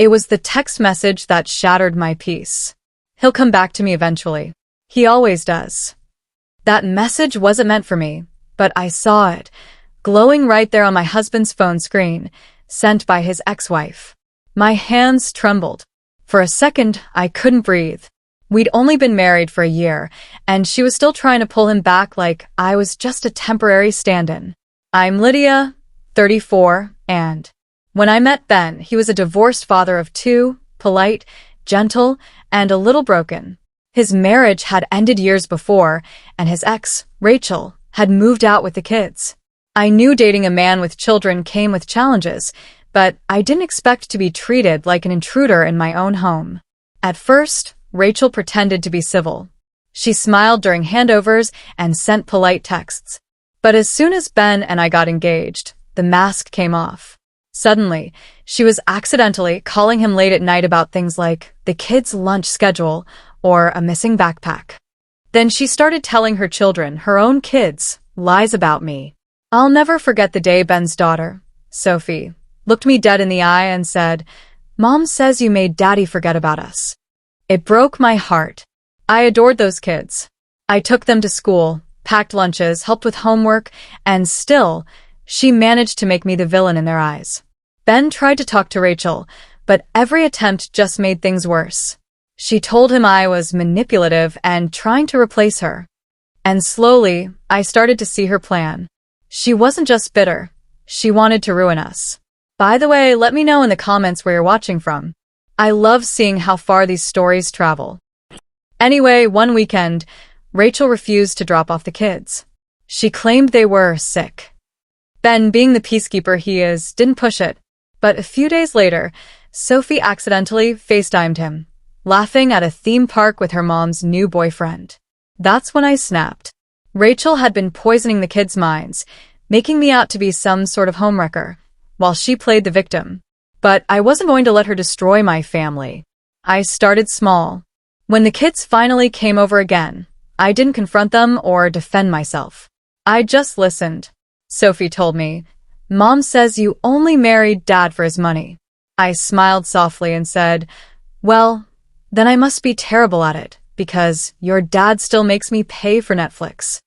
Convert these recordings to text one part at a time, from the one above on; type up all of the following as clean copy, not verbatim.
It was the text message that shattered my peace. He'll come back to me eventually. He always does. That message wasn't meant for me, but I saw it, glowing right there on my husband's phone screen, sent by his ex-wife. My hands trembled. For a second, I couldn't breathe. We'd only been married for a year, and she was still trying to pull him back like I was just a temporary stand-in. I'm Lydia, 34, and when I met Ben, he was a divorced father of two, polite, gentle, and a little broken. His marriage had ended years before, and his ex, Rachel, had moved out with the kids. I knew dating a man with children came with challenges, but I didn't expect to be treated like an intruder in my own home. At first, Rachel pretended to be civil. She smiled during handovers and sent polite texts. But as soon as Ben and I got engaged, the mask came off. Suddenly, she was accidentally calling him late at night about things like the kids' lunch schedule or a missing backpack. Then she started telling her children, her own kids, lies about me. I'll never forget the day Ben's daughter, Sophie, looked me dead in the eye and said, "Mom says you made Daddy forget about us." It broke my heart. I adored those kids. I took them to school, packed lunches, helped with homework, and still, she managed to make me the villain in their eyes. Ben tried to talk to Rachel, but every attempt just made things worse. She told him I was manipulative and trying to replace her. And slowly, I started to see her plan. She wasn't just bitter. She wanted to ruin us. By the way, let me know in the comments where you're watching from. I love seeing how far these stories travel. Anyway, one weekend, Rachel refused to drop off the kids. She claimed they were sick. Ben, being the peacekeeper he is, didn't push it. But a few days later, Sophie accidentally FaceTimed him, laughing at a theme park with her mom's new boyfriend. That's when I snapped. Rachel had been poisoning the kids' minds, making me out to be some sort of homewrecker, while she played the victim. But I wasn't going to let her destroy my family. I started small. When the kids finally came over again, I didn't confront them or defend myself. I just listened. Sophie told me, "Mom says you only married Dad for his money." I smiled softly and said, "Well, then I must be terrible at it, because your dad still makes me pay for Netflix."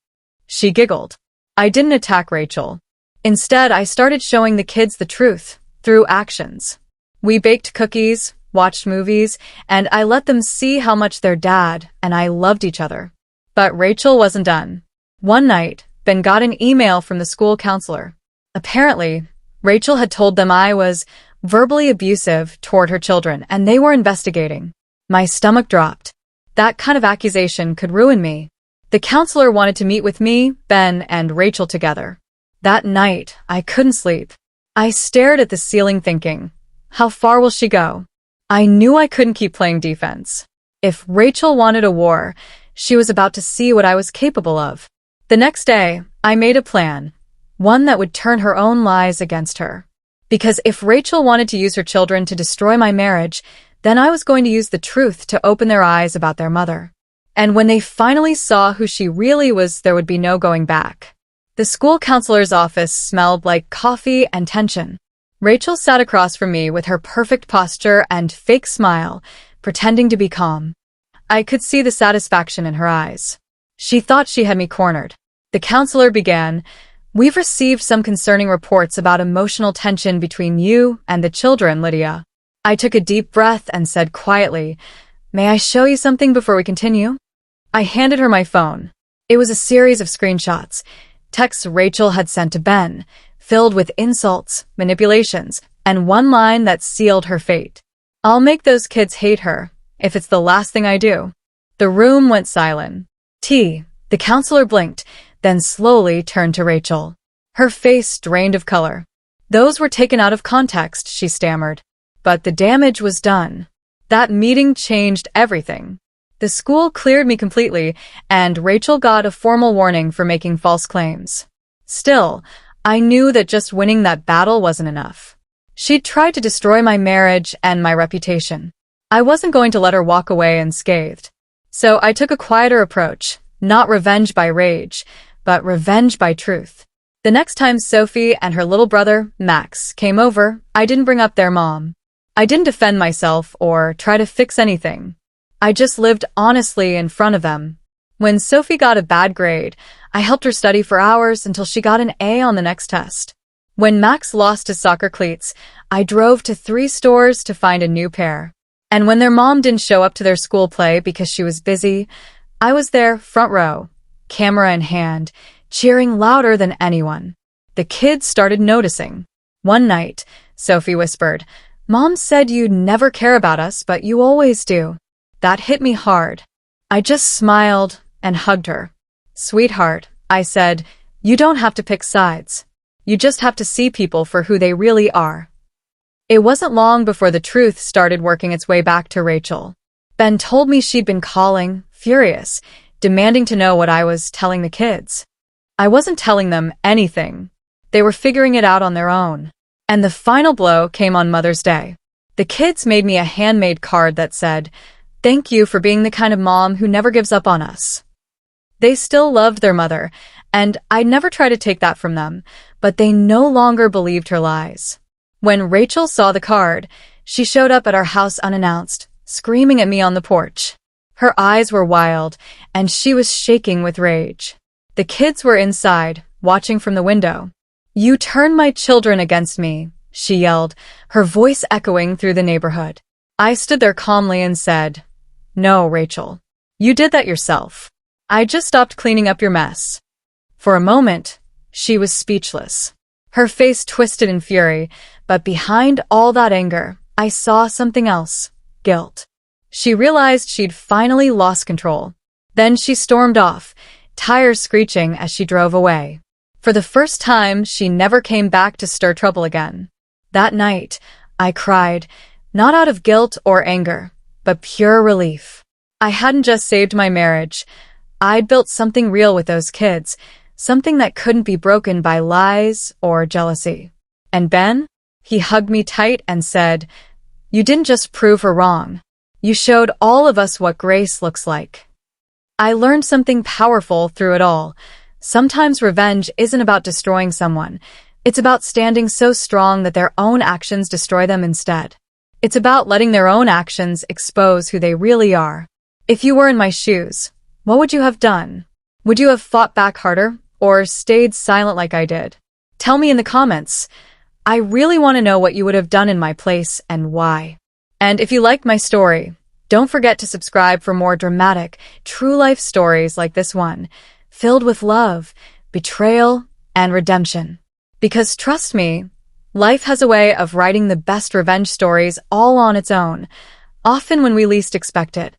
She giggled. I didn't attack Rachel. Instead, I started showing the kids the truth, through actions. We baked cookies, watched movies, and I let them see how much their dad and I loved each other. But Rachel wasn't done. One night, Ben got an email from the school counselor. Apparently, Rachel had told them I was verbally abusive toward her children, and they were investigating. My stomach dropped. That kind of accusation could ruin me. The counselor wanted to meet with me, Ben, and Rachel together. That night, I couldn't sleep. I stared at the ceiling thinking, how far will she go? I knew I couldn't keep playing defense. If Rachel wanted a war, she was about to see what I was capable of. The next day, I made a plan, one that would turn her own lies against her. Because if Rachel wanted to use her children to destroy my marriage, then I was going to use the truth to open their eyes about their mother. And when they finally saw who she really was, there would be no going back. The school counselor's office smelled like coffee and tension. Rachel sat across from me with her perfect posture and fake smile, pretending to be calm. I could see the satisfaction in her eyes. She thought she had me cornered. The counselor began, "We've received some concerning reports about emotional tension between you and the children, Lydia." I took a deep breath and said quietly, "May I show you something before we continue?" I handed her my phone. It was a series of screenshots, texts Rachel had sent to Ben, filled with insults, manipulations, and one line that sealed her fate. "I'll make those kids hate her, if it's the last thing I do." The room went silent. The counselor blinked, then slowly turned to Rachel. Her face drained of color. "Those were taken out of context," she stammered. But the damage was done. That meeting changed everything. The school cleared me completely, and Rachel got a formal warning for making false claims. Still, I knew that just winning that battle wasn't enough. She'd tried to destroy my marriage and my reputation. I wasn't going to let her walk away unscathed. So I took a quieter approach, not revenge by rage, but revenge by truth. The next time Sophie and her little brother, Max, came over, I didn't bring up their mom. I didn't defend myself or try to fix anything. I just lived honestly in front of them. When Sophie got a bad grade, I helped her study for hours until she got an A on the next test. When Max lost his soccer cleats, I drove to 3 stores to find a new pair. And when their mom didn't show up to their school play because she was busy, I was there, front row, camera in hand, cheering louder than anyone. The kids started noticing. One night, Sophie whispered, "Mom said you'd never care about us, but you always do." That hit me hard. I just smiled and hugged her. "Sweetheart," I said, "you don't have to pick sides. You just have to see people for who they really are." It wasn't long before the truth started working its way back to Rachel. Ben told me she'd been calling, furious, demanding to know what I was telling the kids. I wasn't telling them anything. They were figuring it out on their own. And the final blow came on Mother's Day. The kids made me a handmade card that said, "Thank you for being the kind of mom who never gives up on us." They still loved their mother, and I'd never try to take that from them, but they no longer believed her lies. When Rachel saw the card, she showed up at our house unannounced, screaming at me on the porch. Her eyes were wild, and she was shaking with rage. The kids were inside, watching from the window. "You turned my children against me," she yelled, her voice echoing through the neighborhood. I stood there calmly and said, "No, Rachel. You did that yourself. I just stopped cleaning up your mess." For a moment, she was speechless. Her face twisted in fury, but behind all that anger, I saw something else, guilt. She realized she'd finally lost control. Then she stormed off, tires screeching as she drove away. For the first time, she never came back to stir trouble again. That night, I cried, not out of guilt or anger, but pure relief. I hadn't just saved my marriage. I'd built something real with those kids, something that couldn't be broken by lies or jealousy. And Ben? He hugged me tight and said, "You didn't just prove her wrong. You showed all of us what grace looks like." I learned something powerful through it all. Sometimes revenge isn't about destroying someone. It's about standing so strong that their own actions destroy them instead. It's about letting their own actions expose who they really are. If you were in my shoes, what would you have done? Would you have fought back harder or stayed silent like I did? Tell me in the comments. I really want to know what you would have done in my place and why. And if you liked my story, don't forget to subscribe for more dramatic, true-life stories like this one, filled with love, betrayal, and redemption. Because trust me, life has a way of writing the best revenge stories all on its own, often when we least expect it.